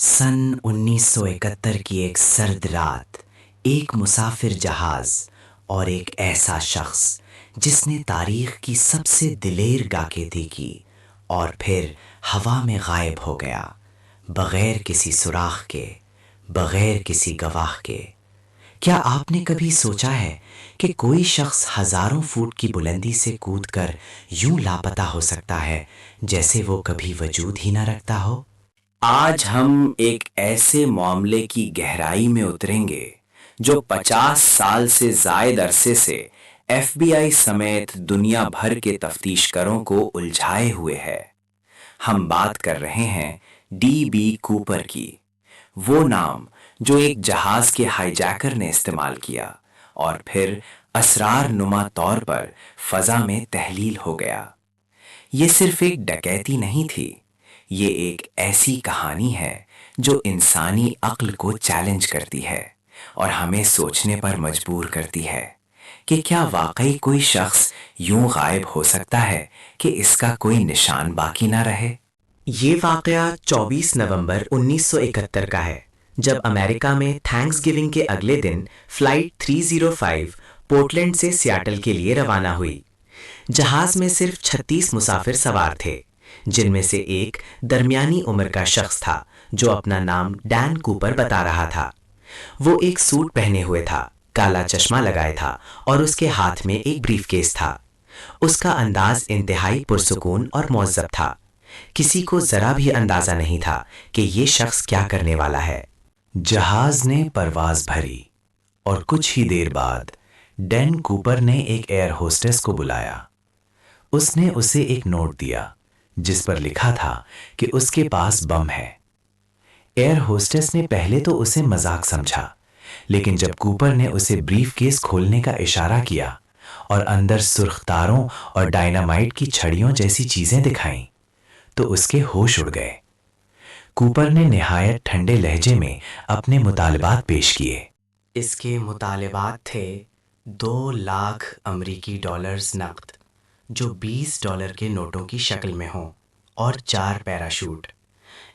सन 1971 की एक सर्द रात, एक मुसाफिर जहाज और एक ऐसा शख्स जिसने तारीख की सबसे दिलेर गाकेती की और फिर हवा में गायब हो गया, बगैर किसी सुराख के, बगैर किसी गवाह के। क्या आपने कभी सोचा है कि कोई शख्स हजारों फुट की बुलंदी से कूदकर यूं लापता हो सकता है जैसे वो कभी वजूद ही न रखता हो? आज हम एक ऐसे मामले की गहराई में उतरेंगे जो 50 साल से जायद अरसे से एफबीआई समेत दुनिया भर के तफ्तीशकरों को उलझाए हुए है। हम बात कर रहे हैं डी बी कूपर की, वो नाम जो एक जहाज के हाईजैकर ने इस्तेमाल किया और फिर असरार नुमा तौर पर फजा में तहलील हो गया। ये सिर्फ एक डकैती नहीं थी, ये एक ऐसी कहानी है जो इंसानी अक्ल को चैलेंज करती है और हमें सोचने पर मजबूर करती है कि क्या वाकई कोई शख्स यूं गायब हो सकता है कि इसका कोई निशान बाकी ना रहे। ये वाकया 24 नवंबर 1971 का है, जब अमेरिका में थैंक्स गिविंग के अगले दिन फ्लाइट 305 पोर्टलैंड से सियाटल के लिए रवाना हुई। जहाज में सिर्फ 36 मुसाफिर सवार थे, जिनमें से एक दरमियानी उम्र का शख्स था जो अपना नाम डैन कूपर बता रहा था। वो एक सूट पहने हुए था, काला चश्मा लगाए था और उसके हाथ में एक ब्रीफकेस था। उसका अंदाज इंतहाई पुरसुकून और मुअज्जब था। किसी को जरा भी अंदाजा नहीं था कि ये शख्स क्या करने वाला है। जहाज ने परवाज भरी और कुछ ही देर बाद डैन कूपर ने एक एयर होस्टेस को बुलाया। उसने उसे एक नोट दिया जिस पर लिखा था कि उसके पास बम है। एयर होस्टेस ने पहले तो उसे मजाक समझा, लेकिन जब कूपर ने उसे ब्रीफकेस खोलने का इशारा किया और अंदर सुर्ख तारों और डायनामाइट की छड़ियों जैसी चीजें दिखाईं, तो उसके होश उड़ गए। कूपर ने निहायत ठंडे लहजे में अपने मुतालिबात पेश किए। इसके मुतालिबात थे 2 लाख अमरीकी डॉलर्स नकद, जो $20 के नोटों की शक्ल में हों, और 4 पैराशूट।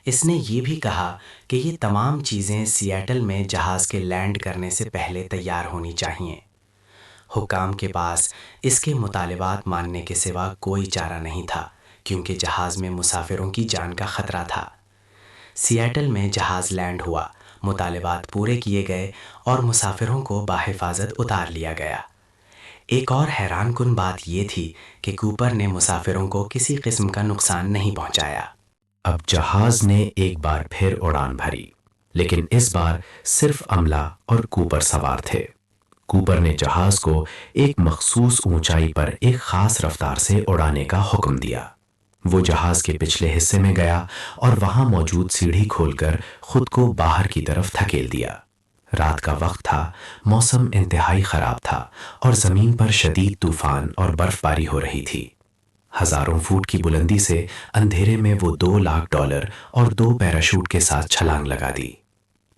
इसने ये भी कहा कि ये तमाम चीज़ें सियाटल में जहाज़ के लैंड करने से पहले तैयार होनी चाहिए। हुकाम के पास इसके मुतालिबात मानने के सिवा कोई चारा नहीं था, क्योंकि जहाज़ में मुसाफिरों की जान का ख़तरा था। सियाटल में जहाज़ लैंड हुआ, मुतालिबात पूरे किए गए और मुसाफिरों को बाहिफाजत उतार लिया गया। एक और हैरानकुन बात यह थी कि कूपर ने मुसाफिरों को किसी किस्म का नुकसान नहीं पहुंचाया। अब जहाज ने एक बार फिर उड़ान भरी, लेकिन इस बार सिर्फ अमला और कूपर सवार थे। कूपर ने जहाज को एक मखसूस ऊंचाई पर एक खास रफ्तार से उड़ाने का हुक्म दिया। वो जहाज के पिछले हिस्से में गया और वहां मौजूद सीढ़ी खोलकर खुद को बाहर की तरफ धकेल दिया। रात का वक्त था, मौसम इंतहाई खराब था और जमीन पर शदीद तूफान और बर्फबारी हो रही थी। हजारों फुट की बुलंदी से अंधेरे में वो 2 लाख डॉलर और 2 पैराशूट के साथ छलांग लगा दी।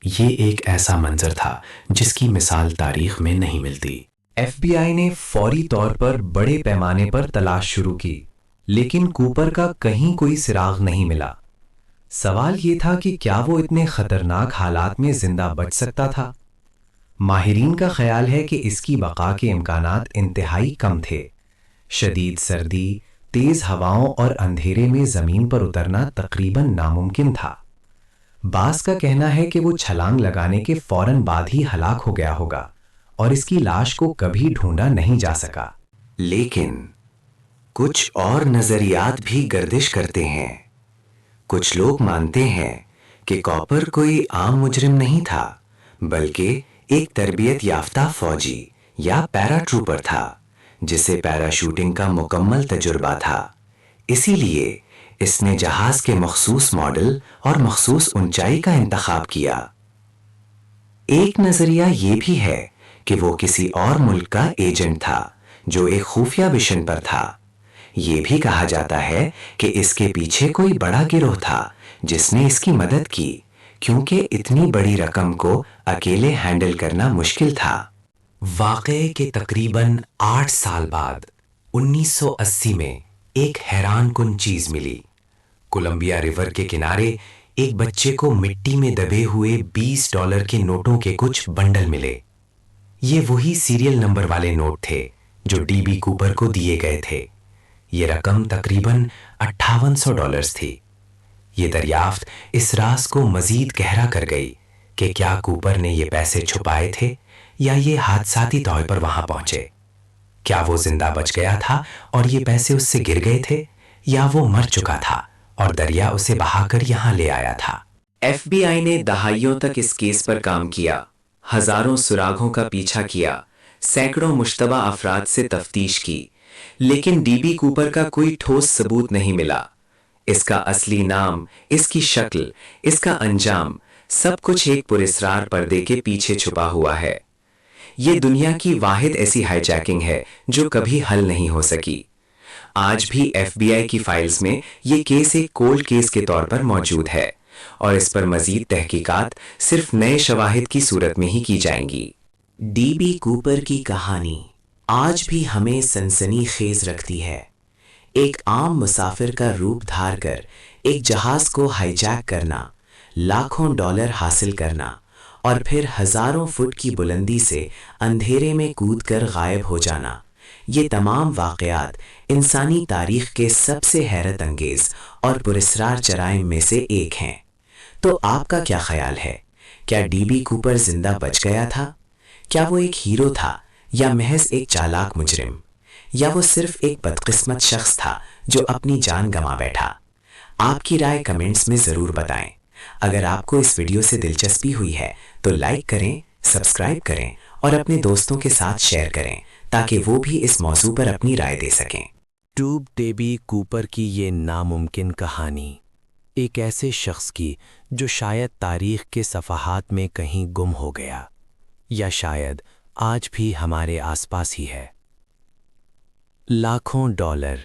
ये एक ऐसा मंजर था जिसकी मिसाल तारीख में नहीं मिलती। एफबीआई ने फौरी तौर पर बड़े पैमाने पर तलाश शुरू की, लेकिन कूपर का कहीं कोई सिराग नहीं मिला। सवाल ये था कि क्या वो इतने खतरनाक हालात में जिंदा बच सकता था। माहिरीन का ख्याल है कि इसकी बका के इम्कानात इंतहाई कम थे। शदीद सर्दी, तेज हवाओं और अंधेरे में जमीन पर उतरना तकरीबन नामुमकिन था। बास का कहना है कि वो छलांग लगाने के फौरन बाद ही हलाक हो गया होगा और इसकी लाश को कभी ढूंढा नहीं जा सका। लेकिन कुछ और नजरियात भी गर्दिश करते हैं। कुछ लोग मानते हैं कि कॉपर कोई आम मुजरिम नहीं था, बल्कि एक तरबियत याफ्ता फौजी या पैराट्रूपर था जिसे पैराशूटिंग का मुकम्मल तजुर्बा था। इसीलिए इसने जहाज के मखसूस मॉडल और मखसूस ऊंचाई का इंतखाब किया। एक नजरिया ये भी है कि वो किसी और मुल्क का एजेंट था जो एक खुफिया मिशन पर था। ये भी कहा जाता है कि इसके पीछे कोई बड़ा गिरोह था जिसने इसकी मदद की, क्योंकि इतनी बड़ी रकम को अकेले हैंडल करना मुश्किल था। वाक़े के तकरीबन 8 साल बाद 1980 में एक हैरानकुन चीज मिली। कोलंबिया रिवर के किनारे ایک بچے کو مٹی میں دبے ہوئے $20 کے نوٹوں کے کچھ بنڈل ملے۔ یہ وہی سیریل نمبر والے نوٹ تھے جو ڈی بی کوپر کو دیے گئے تھے۔ یہ رقم تقریباً $5800 تھی۔ یہ دریافت اس راز کو مزید گہرا کر گئی کہ کیا کوپر نے یہ پیسے چھپائے تھے یا یہ حادثاتی طور پر وہاں پہنچے؟ کیا وہ زندہ بچ گیا تھا اور یہ پیسے اس سے گر گئے تھے، یا وہ مر چکا تھا اور دریا اسے بہا کر یہاں لے آیا تھا؟ ایف بی آئی نے دہائیوں تک اس کیس پر کام کیا، ہزاروں سراغوں کا پیچھا کیا، سینکڑوں مشتبہ افراد سے تفتیش کی، لیکن ڈی بی کوپر کا کوئی ٹھوس ثبوت نہیں ملا۔ اس کا اصلی نام، اس کی شکل، اس کا انجام، سب کچھ ایک پراسرار پردے کے پیچھے چھپا ہوا ہے۔ یہ دنیا کی واحد ایسی ہائی جیکنگ ہے جو کبھی حل نہیں ہو سکی۔ آج بھی ایف بی آئی کی فائلز میں یہ کیس ایک کولڈ کیس کے طور پر موجود ہے، اور اس پر مزید تحقیقات صرف نئے شواہد کی صورت میں ہی کی جائیں گی۔ ڈی بی کوپر کی کہانی آج بھی ہمیں سنسنی خیز رکھتی ہے۔ ایک عام مسافر کا روپ دھار کر ایک جہاز کو ہائی جیک کرنا، لاکھوں ڈالر حاصل کرنا، اور پھر ہزاروں فٹ کی بلندی سے اندھیرے میں کود کر غائب ہو جانا، یہ تمام واقعات انسانی تاریخ کے سب سے حیرت انگیز اور پراسرار جرائم میں سے ایک ہیں۔ تو آپ کا کیا خیال ہے؟ کیا ڈی بی کوپر زندہ بچ گیا تھا؟ کیا وہ ایک ہیرو تھا یا محض ایک چالاک مجرم؟ یا وہ صرف ایک بدقسمت شخص تھا جو اپنی جان گنوا بیٹھا؟ آپ کی رائے کمنٹس میں ضرور بتائیں۔ اگر آپ کو اس ویڈیو سے دلچسپی ہوئی ہے تو لائک کریں، سبسکرائب کریں اور اپنے دوستوں کے ساتھ شیئر کریں تاکہ وہ بھی اس موضوع پر اپنی رائے دے سکیں۔ ڈی بی کوپر کی یہ ناممکن کہانی ایک ایسے شخص کی جو شاید تاریخ کے صفحات میں کہیں گم ہو گیا، یا شاید آج بھی ہمارے آس پاس ہی ہے۔ لاکھوں ڈالر،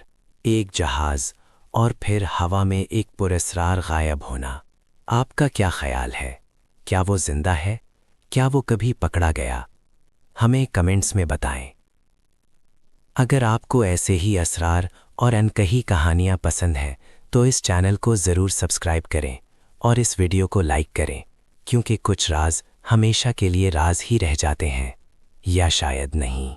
ایک جہاز، اور پھر ہوا میں ایک پراسرار غائب ہونا۔ آپ کا کیا خیال ہے؟ کیا وہ زندہ ہے؟ کیا وہ کبھی پکڑا گیا؟ ہمیں کمنٹس میں بتائیں۔ اگر آپ کو ایسے ہی اسرار اور انکہی کہانیاں پسند ہیں تو اس چینل کو ضرور سبسکرائب کریں اور اس ویڈیو کو لائک کریں، کیونکہ کچھ راز ہمیشہ کے لیے راز ہی رہ جاتے ہیں، یا شاید نہیں۔